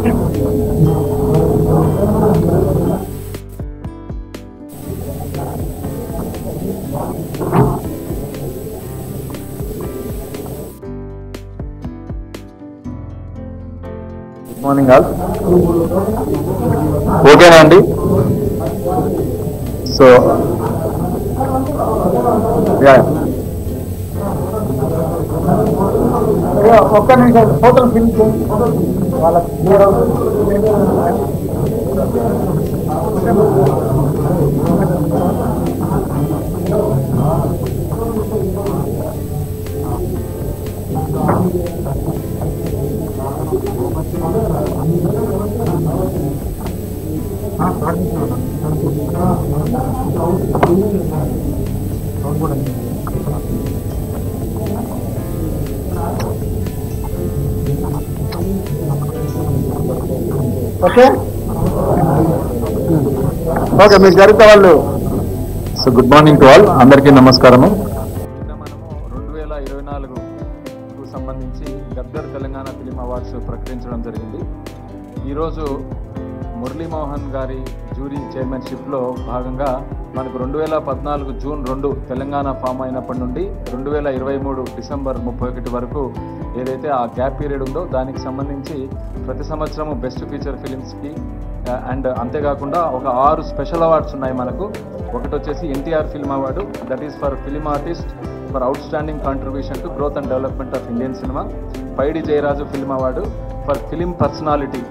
Good morning all. ఓకేనా అండి? So ఒక్క నిమిషం ఫోటోలు ఫినిష్ వాళ్ళకి ఓకే ఓకే మీకు జరిగితే వాళ్ళు. So good morning to all, అందరికీ నమస్కారము. మనము 2024కు సంబంధించి గద్దర్ తెలంగాణ ఫిలిం అవార్డ్స్ ప్రకటించడం జరిగింది. ఈరోజు మురళీమోహన్ గారి జ్యూరీ చైర్మన్షిప్లో భాగంగా మనకు 2014 జూన్ 2 తెలంగాణ ఫామ్ అయినప్పటి నుండి 2023 డిసెంబర్ 31 వరకు ఏదైతే ఆ గ్యాప్ పీరియడ్ ఉందో దానికి సంబంధించి ప్రతి సంవత్సరము బెస్ట్ ఫీచర్ ఫిలిమ్స్కి అండ్ అంతేకాకుండా ఒక 6 స్పెషల్ అవార్డ్స్ ఉన్నాయి మనకు. ఒకటి వచ్చేసి NTR film award, that is for film artist for outstanding contribution to growth and development of Indian cinema. Paidi Jayaraju film award for film personality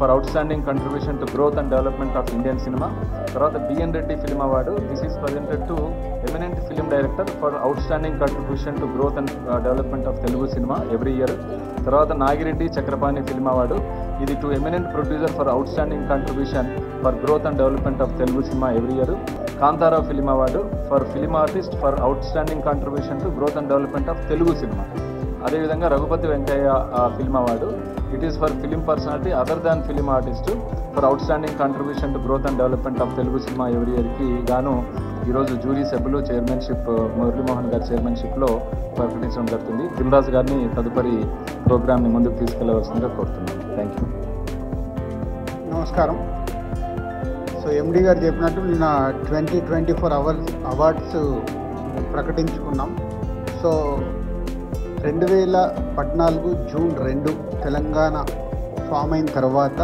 for outstanding contribution to growth and development of Indian cinema. తర్వాత BN Reddy film award, this is presented to eminent film director for outstanding contribution to growth and development of Telugu cinema every year. తర్వాత Nagireddy Chakrapani film award, ఇది to eminent producer for outstanding contribution for growth and development of Telugu cinema every year. Kantharao film award for film artist for outstanding contribution to growth and development of Telugu cinema. అదేవిధంగా Raghupathi Venkaiah film award, it is for film personality other than film artist for outstanding contribution to growth and development of Telugu cinema every ఇయర్కి గాను ఈరోజు jury సభ్యులు chairmanship Muralimohan గారి చైర్మన్షిప్లో ప్రకటించడం జరుగుతుంది. దిల్రాజు గారిని తదుపరి ప్రోగ్రామ్ని ముందుకు తీసుకెళ్లవలసిందిగా కోరుతున్నాను. Thank you. నమస్కారం. సో ఎండి గారు చెప్పినట్టు నిన్న 2024 అవార్డ్స్ ప్రకటించుకున్నాం. సో 2014 జూన్ 2 తెలంగాణ ఫామ్ అయిన తర్వాత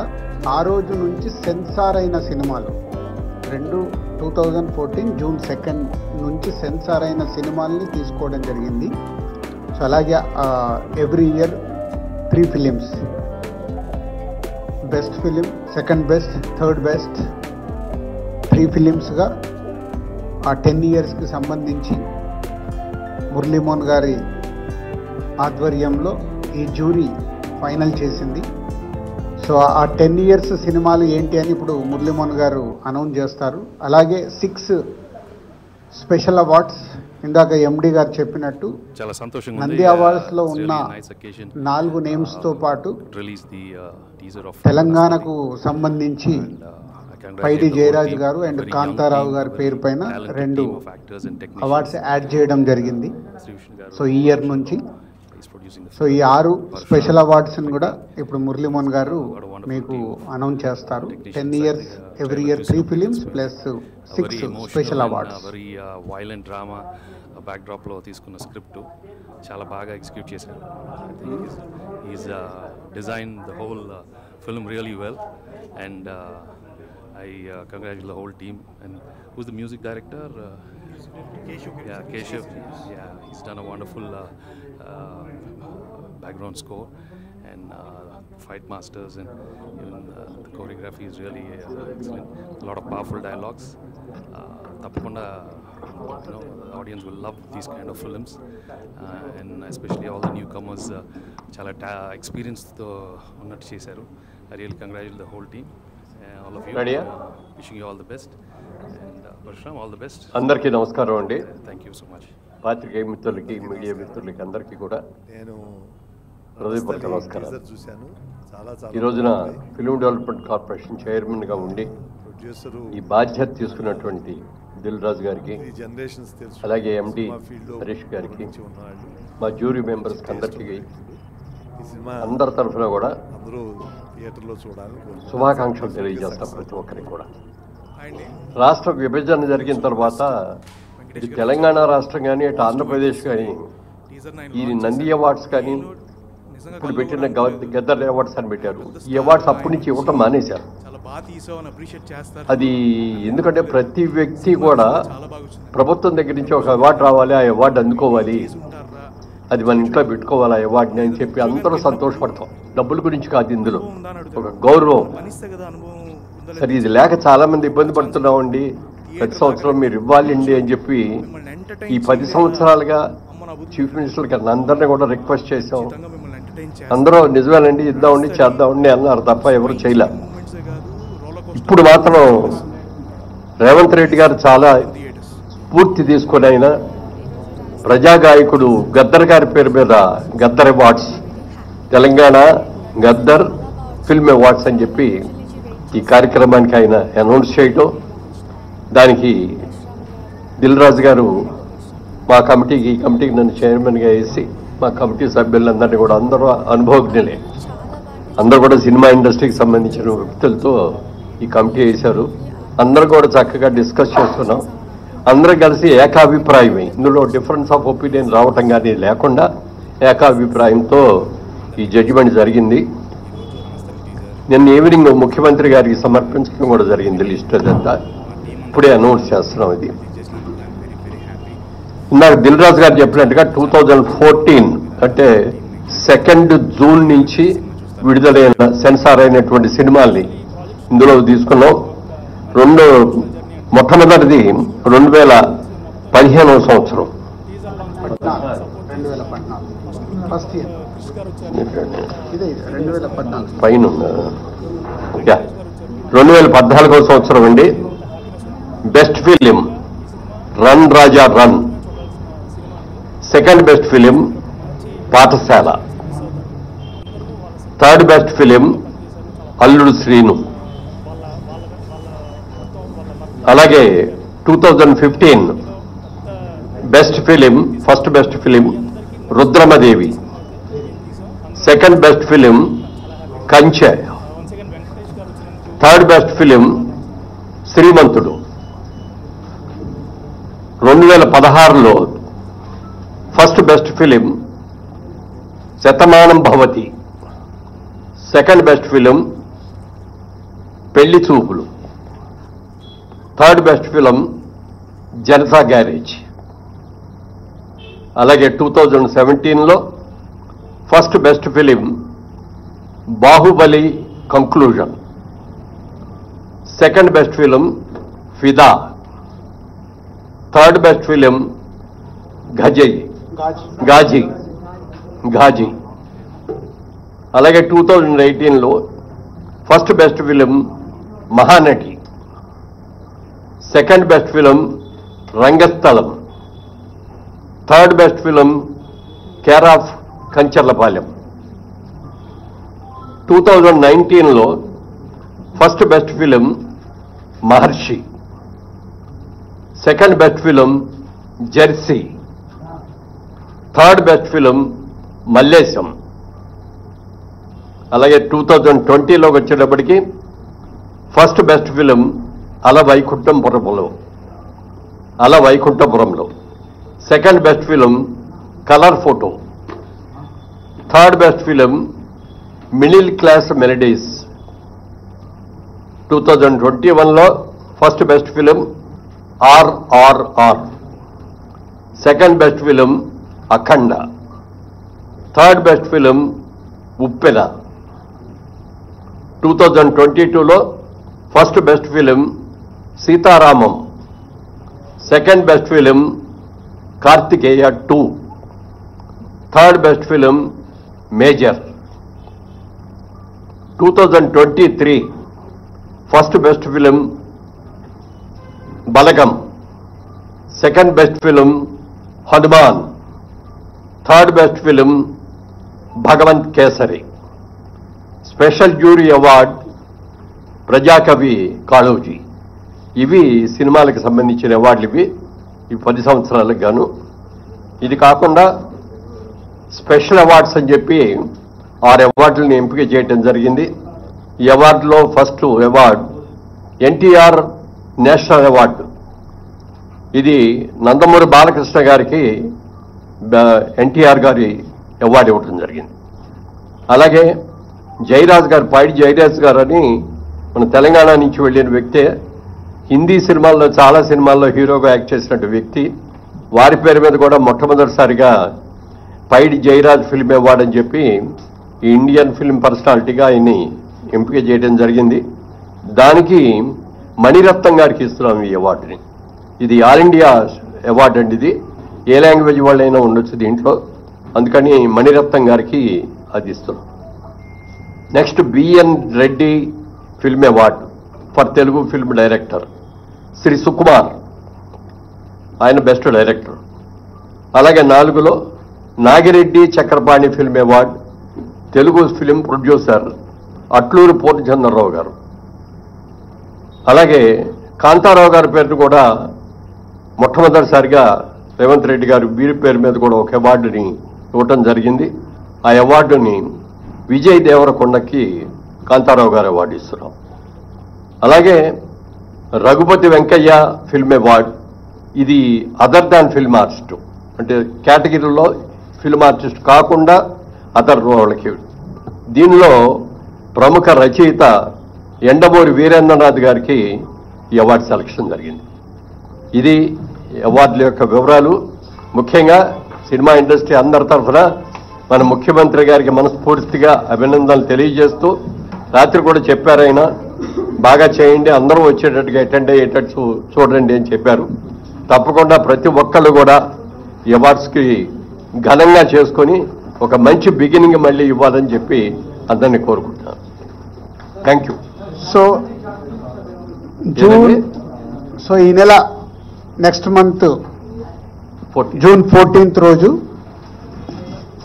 ఆ రోజు నుంచి సెన్సార్ అయిన సినిమాలు 2014 జూన్ 2 నుంచి సెన్సార్ అయిన సినిమాల్ని తీసుకోవడం జరిగింది. సో అలాగే every year 3 films, best film, second best, third best, 3 ఫిలిమ్స్గా ఆ 10 ఇయర్స్కి సంబంధించి మురళీమోహన్ గారి ఆధ్వర్యంలో ఈ జ్యూరీ ఫైనల్ చేసింది. సో ఆ 10 ఇయర్స్ సినిమాలు ఏంటి అని ఇప్పుడు మురళీమోహన్ గారు అనౌన్స్ చేస్తారు. అలాగే 6 స్పెషల్ అవార్డ్స్ ఇందాక ఎండి గారు చెప్పినట్టు చాలా సంతోషంగా నంది అవార్డ్స్లో ఉన్న 4 నేమ్స్తో పాటు తెలంగాణకు సంబంధించి పైడి జయరాజు గారు అండ్ కాంతారావు గారి పేరు పైన 2 అవార్డ్స్ యాడ్ చేయడం జరిగింది. సో ఈ ఇయర్ నుంచి సో ఈ 6 స్పెషల్ అవార్డ్స్ని కూడా ఇప్పుడు మురళీమోహన్ గారు మీకు అనౌన్స్ చేస్తారు. 10 years every year 3 films plus 6 special awards. Violent drama బ్యాక్డ్రాప్లో తీసుకున్న స్క్రిప్ట్ చాలా బాగా ఎగ్జిక్యూట్ చేశారు. Is design the whole film really well and I congratulate the whole team. And who's the music director? Keshav. Yeah, he's done a wonderful background score and fight masters, and even the choreography is really excellent. A lot of powerful dialogues. Tapakunda, the audience will love these kind of films, and especially all the newcomers. Chala experience tho unnattu chesaru. I really congratulate the whole team. All of you. Wishing you all the best. And Parshram, all the best. అందరికీ నమస్కారం అండి. Thank you so much. పాత్రికేయ మిత్రులకి, media మిత్రులకి అందరికీ కూడా హృదయపూర్వక నమస్కారం. ఈ రోజున ఫిల్మ్ డెవలప్మెంట్ కార్పొరేషన్ చైర్మన్గా ఉండి ఈ బాధ్యత తీసుకున్నటువంటి దిల్ రాజు గారికి, అలాగే ఎండి హరీష్ గారికి, మా జ్యూరీ మెంబర్స్కి అందరికీ అందరి తరఫున కూడా అందరూ థియేటర్లో చూడాలి. శుభాకాంక్షలు తెలియజేస్తాం ప్రతి ఒక్కరికి కూడా. రాష్ట్ర విభజన జరిగిన తర్వాత ఇటు తెలంగాణ రాష్ట్రం కానీ ఇటు ఆంధ్రప్రదేశ్ కానీ ఈ నంది అవార్డ్స్ కానీ ఇప్పుడు పెట్టిన గద్దర్ అవార్డ్స్ అని పెట్టారు. ఈ అవార్డ్స్ అప్పటి నుంచి ఇవ్వటం మానేశారు. అది ఎందుకంటే ప్రతి వ్యక్తి కూడా ప్రభుత్వం దగ్గర నుంచి ఒక అవార్డు రావాలి, ఆ అవార్డు అందుకోవాలి, అది మన ఇంట్లో పెట్టుకోవాలి ఆ అవార్డుని అని చెప్పి అందరూ సంతోషపడతాం. డబ్బుల గురించి కాదు, ఇందులో ఒక గౌరవం. సరే ఇది లేక చాలా మంది ఇబ్బంది పడుతున్నామండి, ప్రతి సంవత్సరం మీరు ఇవ్వాలండి అని చెప్పి ఈ 10 సంవత్సరాలుగా చీఫ్ మినిస్టర్ గారిని అందరినీ కూడా రిక్వెస్ట్ చేసాం. అందరూ నిజమేనండి ఇద్దామండి చేద్దామండి అన్నారు తప్ప ఎవరు చేయలే. ఇప్పుడు మాత్రం రేవంత్ రెడ్డి గారు చాలా స్ఫూర్తి తీసుకొని ఆయన ప్రజాగాయకుడు గద్దర్ గారి పేరు మీద Gaddar awards, Telangana Gaddar film awards అని చెప్పి ఈ కార్యక్రమానికి ఆయన అనౌన్స్ చేయటం, దానికి దిల్ రాజు గారు మా కమిటీకి ఈ కమిటీకి నన్ను చైర్మన్గా వేసి మా కమిటీ సభ్యులందరినీ కూడా అందరూ అనుభవజ్ఞులే, అందరూ కూడా సినిమా ఇండస్ట్రీకి సంబంధించిన వ్యక్తులతో ఈ కమిటీ వేశారు. అందరూ కూడా చక్కగా డిస్కస్ చేస్తున్నాం. అందరూ కలిసి ఏకాభిప్రాయమే, ఇందులో డిఫరెన్స్ ఆఫ్ ఒపీనియన్ రావటం కానీ లేకుండా ఏకాభిప్రాయంతో ఈ జడ్జిమెంట్ జరిగింది. నిన్న ఈవినింగ్ ముఖ్యమంత్రి గారికి సమర్పించడం కూడా జరిగింది లిస్ట్ అదంతా. ఇప్పుడే అనౌన్స్ చేస్తున్నాం. ఇది ఇందాక దిల్ రాజు గారు చెప్పినట్టుగా 2014 అంటే 2 జూన్ నుంచి విడుదలైన సెన్సార్ అయినటువంటి సినిమాల్ని ఇందులో తీసుకున్నాం. మొట్టమొదటిది 2015వ సంవత్సరం, 2014 ఫస్ట్ ఇయర్, ఇదే 2014 పైన 2014వ సంవత్సరం అండి. Best film run Raja run, second best film Paathshala, third best film Alludu Seenu. అలాగే 2015 best film, first best film Rudhramadevi, second best film Kanche, third best film Srimanthudu. 2016లో first best film Shatamanam Bhavati, second best film Pelli Choopulu, third best film Janatha garage. అలాగే 2017లో first best film Baahubali conclusion, second best film Fidaa, third best film Ghazi. అలాగే 2018లో first best film Mahanati, second best film Rangasthalam, third best film care of Kancharapalem. 2019లో first best film Maharshi, second best film jersey, third best film Mallesham. అలాగే 2020లోకి వచ్చేటప్పటికి first best film Ala Vaikunthapurramuloo, second best film colour photo, third best film middle class melodies. 2021లో first best film RRR, second best film Akhanda, third best film Uppena. 2022లో first best film Sitaramam, second best film Karthikeya 2, third best film major. 2023 first best film Balagam, second best film Hanuman, third best film Bhagavanth Kesari. Special jury award Prajakavi Kaloji. ఇవి సినిమాలకు సంబంధించిన అవార్డులు. ఇవి ఈ 10 సంవత్సరాలకు గాను. ఇది కాకుండా స్పెషల్ అవార్డ్స్ అని చెప్పి 6 అవార్డులను ఎంపిక చేయడం జరిగింది. ఈ అవార్డులో first award NTR national award. ఇది నందమూరి బాలకృష్ణ గారికి ఎన్టీఆర్ గారి అవార్డు ఇవ్వడం జరిగింది. అలాగే జయరాజ్ గారు, పైడి జయరాజ్ గారు అని మన తెలంగాణ నుంచి వెళ్ళిన వ్యక్తే, హిందీ సినిమాల్లో చాలా సినిమాల్లో హీరోగా యాక్ట్ చేసినట్టు వ్యక్తి. వారి పేరు మీద కూడా మొట్టమొదటిసారిగా పైడి జయరాజ్ ఫిల్మ్ అవార్డు అని చెప్పి ఇండియన్ ఫిల్మ్ పర్సనాలిటీగా ఆయన్ని ఎంపిక చేయడం జరిగింది. దానికి మణిరత్నం గారికి ఇస్తున్నాం ఈ అవార్డుని. ఇది ఆల్ ఇండియా అవార్డు అండి. ఇది ఏ లాంగ్వేజ్ వాళ్ళైనా ఉండొచ్చు దీంట్లో, అందుకని మణిరత్నం గారికి అది ఇస్తున్నాం. Next BN Reddy film award for Telugu film director. Shri Sukumar, ఆయన బెస్ట్ డైరెక్టర్. అలాగే 4లో Nagireddy Chakrapani film award Telugu film producer Atluru Purnachandrarao గారు. అలాగే కాంతారావు గారి పేరును కూడా మొట్టమొదటిసారిగా రేవంత్ రెడ్డి గారు వీరి పేరు మీద కూడా ఒక అవార్డుని ఇవ్వటం జరిగింది. ఆ అవార్డుని విజయ్ దేవరకొండకి కాంతారావు గారు అవార్డు ఇస్తున్నాం. అలాగే రఘుపతి వెంకయ్య ఫిల్మ్ అవార్డు. ఇది అదర్ దాన్ ఫిల్మ్ ఆర్టిస్ట్, అంటే కేటగిరీలో ఫిల్మ్ ఆర్టిస్ట్ కాకుండా అదర్ వాళ్ళకి. దీనిలో ప్రముఖ రచయిత ఎండమూరి వీరేంద్రనాథ్ గారికి ఈ అవార్డు సెలక్షన్ జరిగింది. ఇది అవార్డుల యొక్క వివరాలు. ముఖ్యంగా సినిమా ఇండస్ట్రీ అందరి తరఫున మన ముఖ్యమంత్రి గారికి మనస్ఫూర్తిగా అభినందనలు తెలియజేస్తూ, రాత్రి కూడా చెప్పారు ఆయన, బాగా చేయండి, అందరూ వచ్చేటట్టుగా అటెండ్ అయ్యేటట్టు చూడండి అని చెప్పారు. తప్పకుండా ప్రతి ఒక్కళ్ళు కూడా ఈ అవార్డ్స్కి ఘనంగా చేసుకొని ఒక మంచి బిగినింగ్ మళ్ళీ ఇవ్వాలని చెప్పి అందరినీ కోరుకుంటున్నాను. Thank you. సో ఈ నెల నెక్స్ట్ మంత్ జూన్ 14th రోజు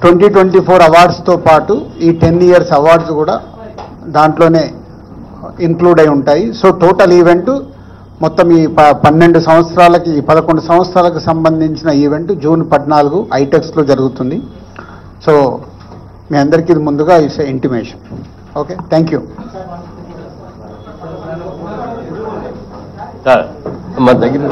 2024 అవార్డ్స్తో పాటు ఈ 10 years అవార్డ్స్ కూడా దాంట్లోనే ఇంక్లూడ్ అయి ఉంటాయి. సో టోటల్ ఈవెంట్ మొత్తం ఈ 12 సంవత్సరాలకి, 11 సంవత్సరాలకు సంబంధించిన ఈవెంట్ జూన్ 14 ఐటెక్స్లో జరుగుతుంది. సో మీ అందరికీ ఇది ముందుగా it's intimation. Okay, thank you. మా దగ్గర